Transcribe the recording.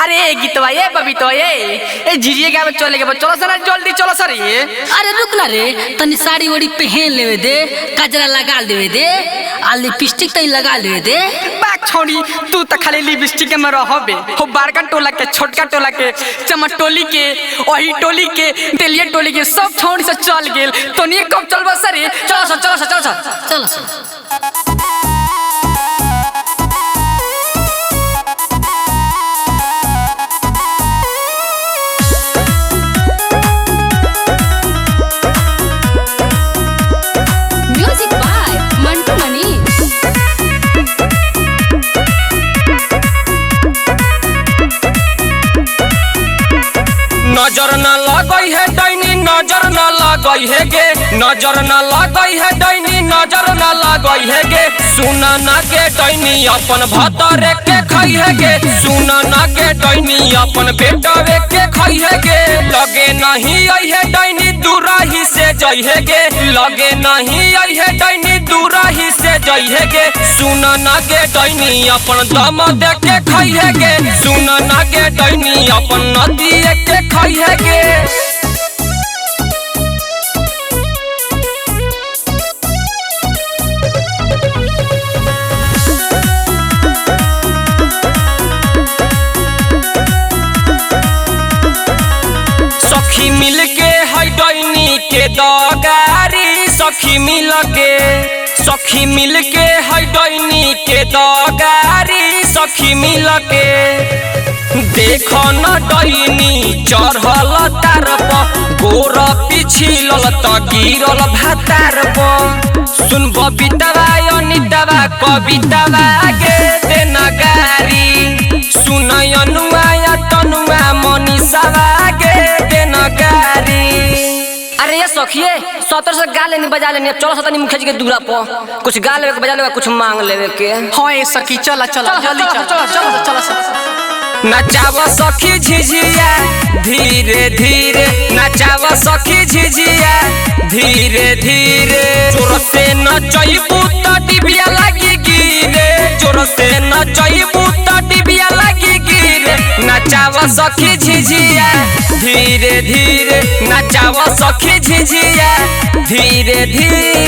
अरे गीतवा ये बबीतो ये झिझिए गावे चले के चलो सर जल्दी चलो सर ये। अरे रुक ना रे, तनी साड़ी वड़ी पहन लेवे दे, कजरा लगा लेवे दे, आ लिपस्टिक तनी लगा लेवे दे। बाक छोड़ी तू तो खाली लिपस्टिक में रहबे हो, बड़का टोला के छोटका टोला के चमट टोली के ओही टोली के तेलिया टोली के सब छोड़ी से चल गेल तो नहीं कब चलबो सर। चलो सर चलो सर चलो सर चलो सर। नजर न लगई है डैनी, नजर न लगई है गे, नजर न लगई है डैनी, नजर न लगई है गे। सुन न के डैनी अपन भतरे के खई है गे, सुन न के डैनी अपन बेटवे के खई है गे। लगे नहीं आई है डैनी दूराही से जई है गे, लगे नहीं आई है डैनी दूराही से जई है गे। सुन न के डैनी अपन दम दे के खई है गे, सुन न के डैनी अपन नदी के खई है गे। सखी मिल के है डैनी के दगारी, सखी मिल के, सखी मिल के है डैनी के दगारी, सखी मिल के। देखो न डैनी चढ़ल तार पर, गोर पिछिलल त गिरल भातार पर। सुन बबीतवा अनितवा कवितवा गे देन गारी, सुन अनुआ या तनुआ मनीषावा गे देन गारी। अरे ये सखिए सतर से गा लेनी बजा लेनी, चलो सतनी मुखिया जी के दूरा पर कुछ गा लेवे के बजा लेवे कुछ मांग लेवे के। हाँ ये सखी चला चला जल्दी चलो चलो चलो चलो चलो। नचाव सखी झिझिया धीरे धीरे, नचाव सखी झिझिया धीरे धीरे। जोर से नचैबू त डिबिया लगी गिरे, जोर से नचैबू त डिबिया लगी गिरे। नचाव सखी झिझिया धीरे धीरे, नचाव सखी झिझिया धीरे धीरे।